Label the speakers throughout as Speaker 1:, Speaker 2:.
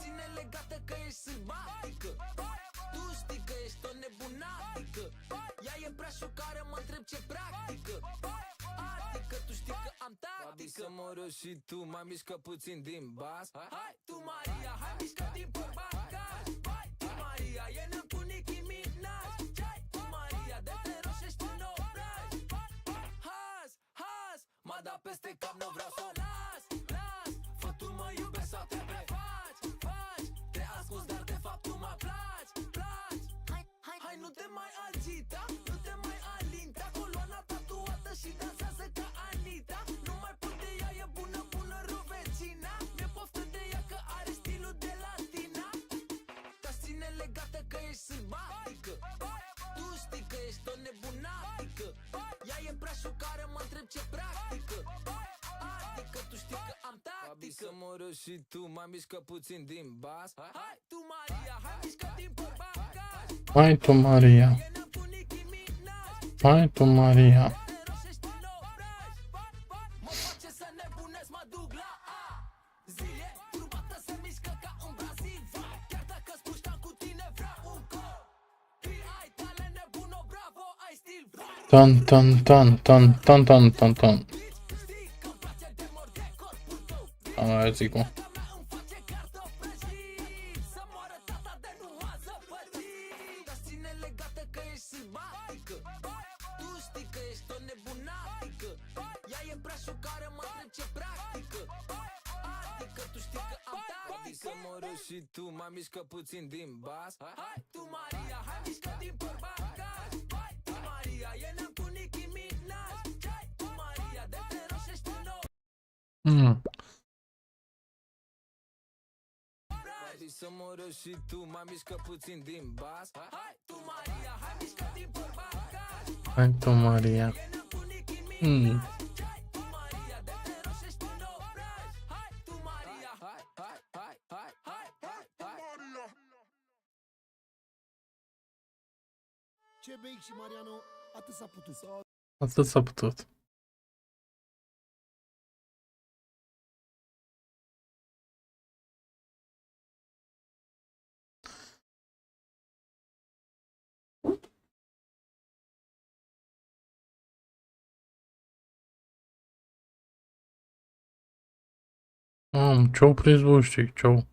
Speaker 1: ține legată că ești sălbatică. Tu știi că ești o nebunatică. Ea e prea șocară, mă întreb ce practică. Adică tu știi că am tactică. Babi să mor eu și tu, mai mișcă puțin din bas. Hai tu Maria, hai mișcă din portbagaj. Hai tu Maria, e neam cu Nicki Minaj. Hai tu Maria, de te roșești în obraj. Has, m-a dat peste cap, nu vreau să o las. Fă tu mă iubești sau te prefaci. Te ascunzi, dar de fapt tu mă placi. Hai nu te mai agita, nu te mai alinta. Coloana tatuată și dansează ca Anita. Nu mai pot de ea, e bună ruvecina. Mi-e poftă de ea că are stilul de latina. Te-aș ține legată că ești sălbatică. Tu știi că ești o nebunatică. Ea e prea șocară, mă întreb ce practică. Adică tu știi că am tactică. Babi să mor eu și tu, mai mișcă puțin din bas. Hai tu Maria, hai mișcă din portbagaj.
Speaker 2: Hai tu Maria. Hai tu Maria.
Speaker 1: Mă face să nebunesc, mă duc la A. Zile, turbată se mișcă ca în Brazil. Chiar dacă spuștam cu tine, vreau un cor. Ai talent nebun, o bravo, ai stil.
Speaker 2: Tan tan tan tan tan tan tan tan. Am zic cum.
Speaker 1: Și tu mai mișcă puțin din bas. Hai tu Maria, hai mișcă din portbagaj. Hai tu Maria, e neam cu Nicki Minaj. Hai tu Maria, de te roșești în obraj. Să mor eu și tu mai mișcă puțin din bas. Hai tu Maria, hai mișcă din portbagaj.
Speaker 2: Hai tu Maria.
Speaker 3: Ce bei și Mariano, atât s-a putut.
Speaker 2: Atât s-a putut. Ce-au prins voștri, ce-au?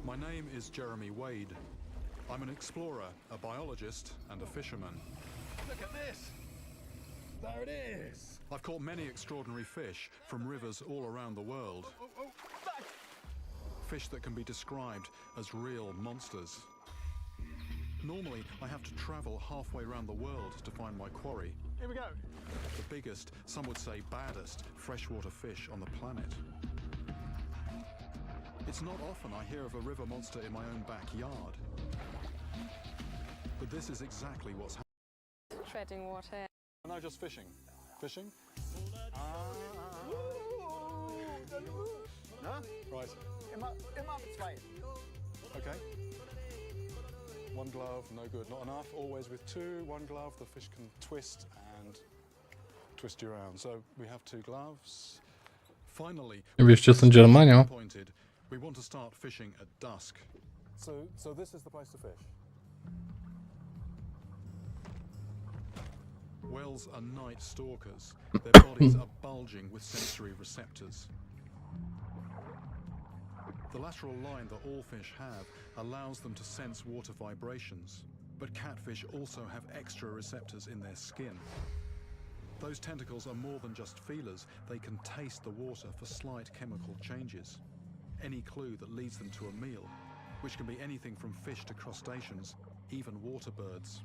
Speaker 4: My name is Jeremy Wade. I'm an explorer, a biologist, and a fisherman.
Speaker 3: Look at this! There it is!
Speaker 4: I've caught many extraordinary fish from rivers all around the world. Fish that can be described as real monsters. Normally, I have to travel halfway around the world to find my quarry.
Speaker 3: Here we go!
Speaker 4: The biggest, some would say baddest, freshwater fish on the planet. It's not often I hear of a river monster in my own backyard. But this is exactly what's happening.
Speaker 5: Treading water.
Speaker 4: No, just fishing. Fishing?
Speaker 3: No?
Speaker 4: Right.
Speaker 3: Immer mit zwei.
Speaker 4: Okay. One glove, no good, not enough. Always with two, one glove, the fish can twist and twist you around. So we have two gloves. Finally,
Speaker 2: Wiesz, în Germania?
Speaker 4: we want to start fishing at dusk. So this is the place to fish. Whales are night stalkers. Their bodies are bulging with sensory receptors. The lateral line that all fish have allows them to sense water vibrations, but catfish also have extra receptors in their skin. Those tentacles are more than just feelers, they can taste the water for slight chemical changes. Any clue that leads them to a meal, which can be anything from fish to crustaceans, even water birds.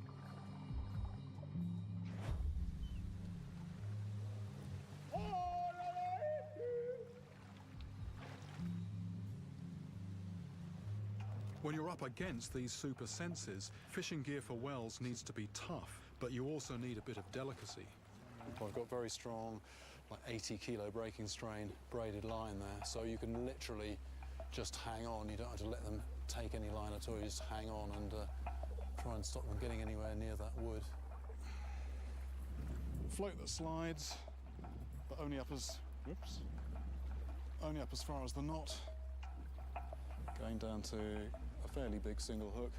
Speaker 4: When you're up against these super senses, fishing gear for whales needs to be tough, but you also need a bit of delicacy. I've got very strong, like 80 kilo breaking strain braided line there, so you can literally just hang on. You don't have to let them take any line at all. You just hang on and try and stop them getting anywhere near that wood. Float that slides, but only up as, whoops, only up as far as the knot. Going down to a fairly big single hook.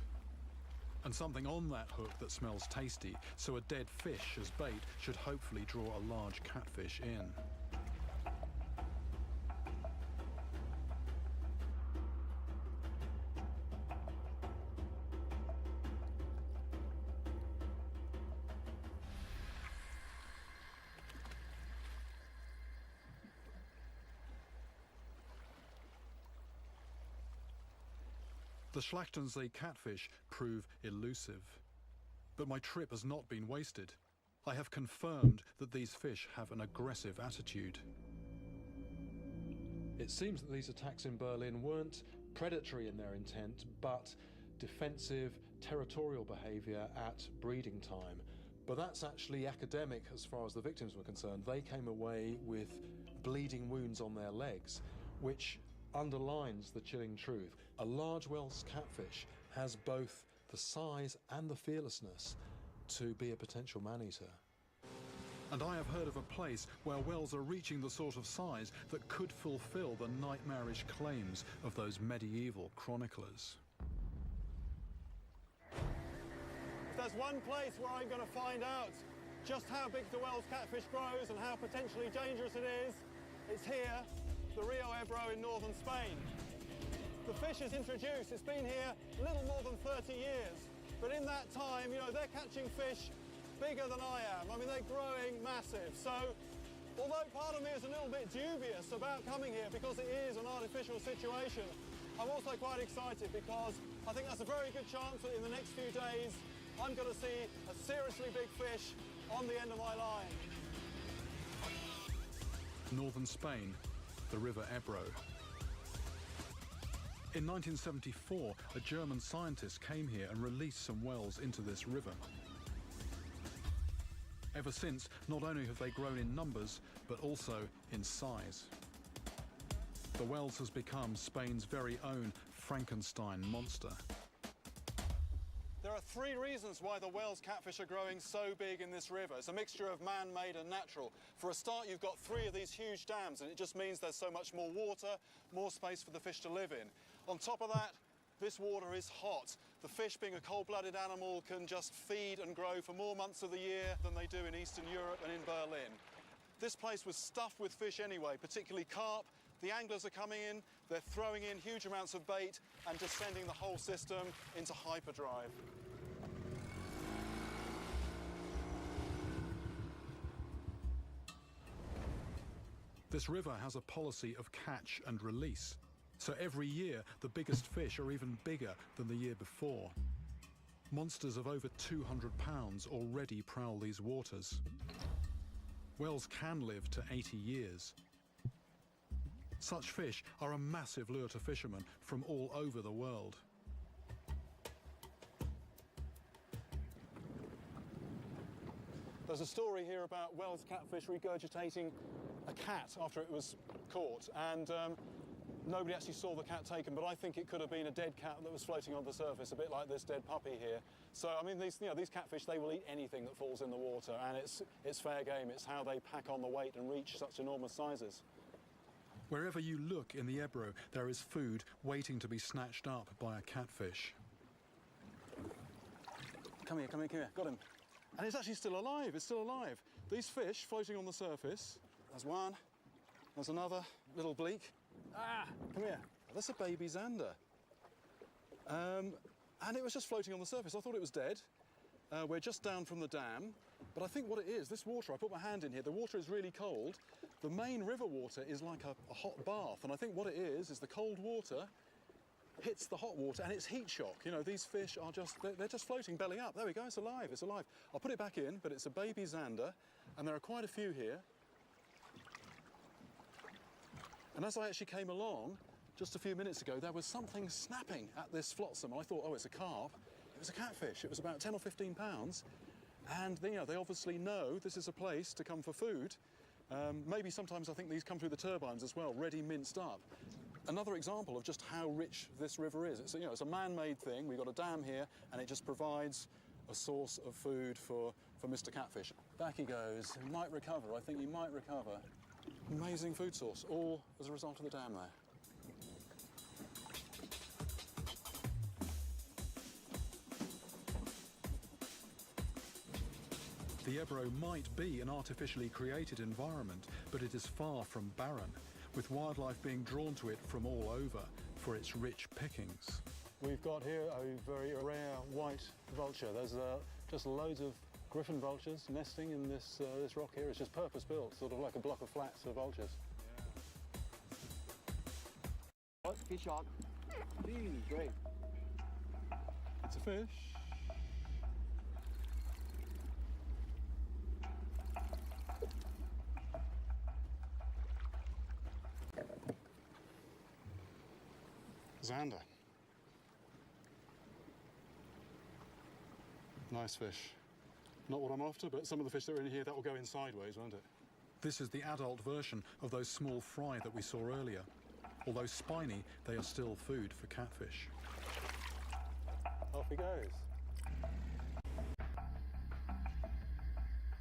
Speaker 4: And something on that hook that smells tasty, so a dead fish as bait should hopefully draw a large catfish in. The Schlachtensee catfish prove elusive. But my trip has not been wasted. I have confirmed that these fish have an aggressive attitude. It seems that these attacks in Berlin weren't predatory in their intent, but defensive, territorial behaviour at breeding time. But that's actually academic as far as the victims were concerned. They came away with bleeding wounds on their legs, which underlines the chilling truth. A large Welsh catfish has both the size and the fearlessness to be a potential man-eater. And I have heard of a place where whales are reaching the sort of size that could fulfill the nightmarish claims of those medieval chroniclers.
Speaker 5: If there's one place where I'm going to find out just how big the Welsh catfish grows and how potentially dangerous it is, it's here, the Rio Ebro in northern Spain. The fish is introduced, it's been here a little more than 30 years, but in that time, you know, they're catching fish bigger than I am. I mean, they're growing massive. So, although part of me is a little bit dubious about coming here because it is an artificial situation, I'm also quite excited because I think that's a very good chance that in the next few days, I'm going to see a seriously big fish on the end of my line.
Speaker 4: Northern Spain, the River Ebro. In 1974, a German scientist came here and released some whales into this river. Ever since, not only have they grown in numbers, but also in size. The Wels has become Spain's very own Frankenstein monster.
Speaker 5: There are three reasons why the Wels catfish are growing so big in this river. It's a mixture of man-made and natural. For a start, you've got three of these huge dams, and it just means there's so much more water, more space for the fish to live in. On top of that, this water is hot. The fish, being a cold-blooded animal, can just feed and grow for more months of the year than they do in Eastern Europe and in Berlin. This place was stuffed with fish anyway, particularly carp. The anglers are coming in, they're throwing in huge amounts of bait and just sending the whole system into hyperdrive.
Speaker 4: This river has a policy of catch and release. So every year, the biggest fish are even bigger than the year before. Monsters of over 200 pounds already prowl these waters. Whales can live to 80 years. Such fish are a massive lure to fishermen from all over the world.
Speaker 5: There's a story here about Wels catfish regurgitating a cat after it was caught, and nobody actually saw the cat taken, but I think it could have been a dead cat that was floating on the surface, a bit like this dead puppy here. So, I mean, these catfish, they will eat anything that falls in the water, and it's fair game. It's how they pack on the weight and reach such enormous sizes.
Speaker 4: Wherever you look in the Ebro, there is food waiting to be snatched up by a catfish.
Speaker 5: Come here, come here, come here. Got him. And it's actually still alive. It's still alive. These fish floating on the surface. There's one. There's another. Little bleak. Ah, come here. That's a baby zander. And it was just floating on the surface. I thought it was dead. We're just down from the dam. But I think what it is, this water, I put my hand in here, the water is really cold. The main river water is like a hot bath. And I think what it is the cold water hits the hot water and it's heat shock. You know, these fish are just, they're just floating belly up. There we go, it's alive, it's alive. I'll put it back in, but it's a baby zander, and there are quite a few here. And as I actually came along, just a few minutes ago, there was something snapping at this flotsam. I thought, oh, it's a carp. It was a catfish. It was about 10 or 15 pounds. And they obviously know this is a place to come for food. Maybe sometimes I think these come through the turbines as well, ready minced up.
Speaker 4: another example of just how rich this river is. It's, it's a man-made thing. We've got a dam here, and it just provides a source of food for Mr. Catfish. Back he goes. He might recover. I think he might recover. Amazing food source, all as a result of the dam there. The Ebro might be an artificially created environment, but it is far from barren, with wildlife being drawn to it from all over for its rich pickings. We've got here a very rare white vulture. There's just loads of griffon vultures nesting in this rock here. It's just purpose-built, sort of like a block of flats for vultures. Yeah. Fish shark. Great. It's a fish. Zander. Nice fish. Not what I'm after, but some of the fish that are in here, that will go in sideways, won't it? This is the adult version of those small fry that we saw earlier. Although spiny, they are still food for catfish. Off he goes.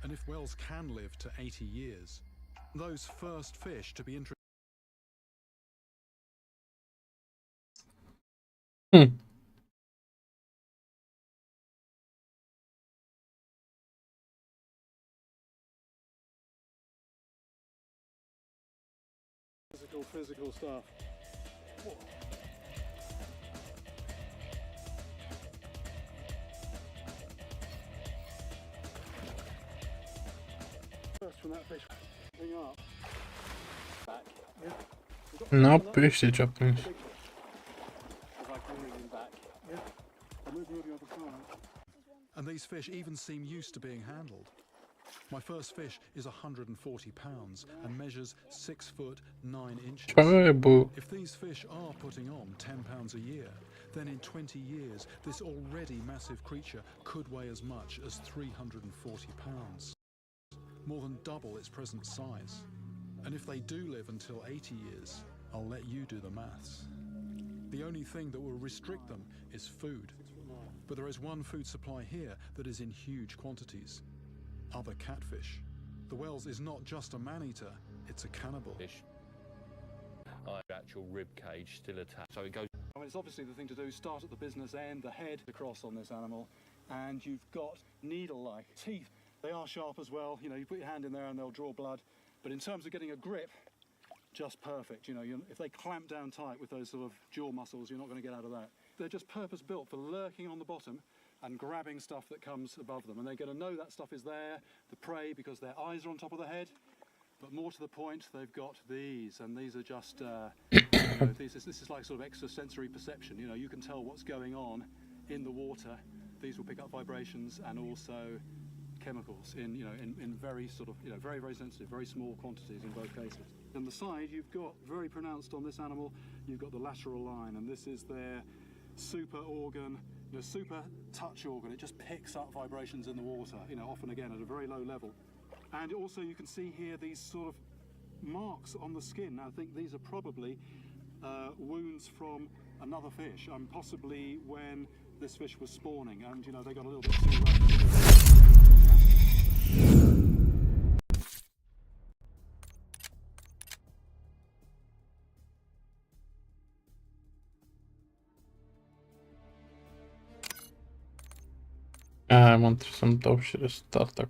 Speaker 4: And if whales can live to 80 years, those first fish to be introduced physical stuff. First from that fish thing up. Back. Yeah.
Speaker 2: Ne yapıyor Japanese?
Speaker 4: And these fish even seem used to being handled. My first fish is 140 pounds and measures 6 foot 9 inches. If these fish are putting on 10 pounds a year, then in 20 years, this already massive creature could weigh as much as 340 pounds. More than double its present size. And if they do live until 80 years, I'll let you do the maths. The only thing that will restrict them is food. But there is one food supply here that is in huge quantities. Other catfish. The whales is not just a man-eater, it's a cannibal.
Speaker 6: Actual rib cage still attached, so it goes.
Speaker 4: I mean, it's obviously the thing to do, start at the business end, the head across on this animal, and you've got needle-like teeth. They are sharp as well, you put your hand in there and they'll draw blood, but in terms of getting a grip, just perfect. If they clamp down tight with those sort of jaw muscles, you're not going to get out of that. They're just purpose-built for lurking on the bottom and grabbing stuff that comes above them, and they're going to know that stuff is there, the prey, because their eyes are on top of the head. But more to the point, they've got these, and these are just this is like sort of extrasensory perception. You can tell what's going on in the water. These will pick up vibrations and also chemicals in very sort of very, very sensitive, very small quantities in both cases. On the side, you've got very pronounced on this animal, you've got the lateral line, and this is their super organ, super touch organ. It just picks up vibrations in the water, often again at a very low level. And also you can see here these sort of marks on the skin. Now I think these are probably wounds from another fish, possibly when this fish was spawning, and they got a little bit too rough.
Speaker 2: Montre som to už dostat tak.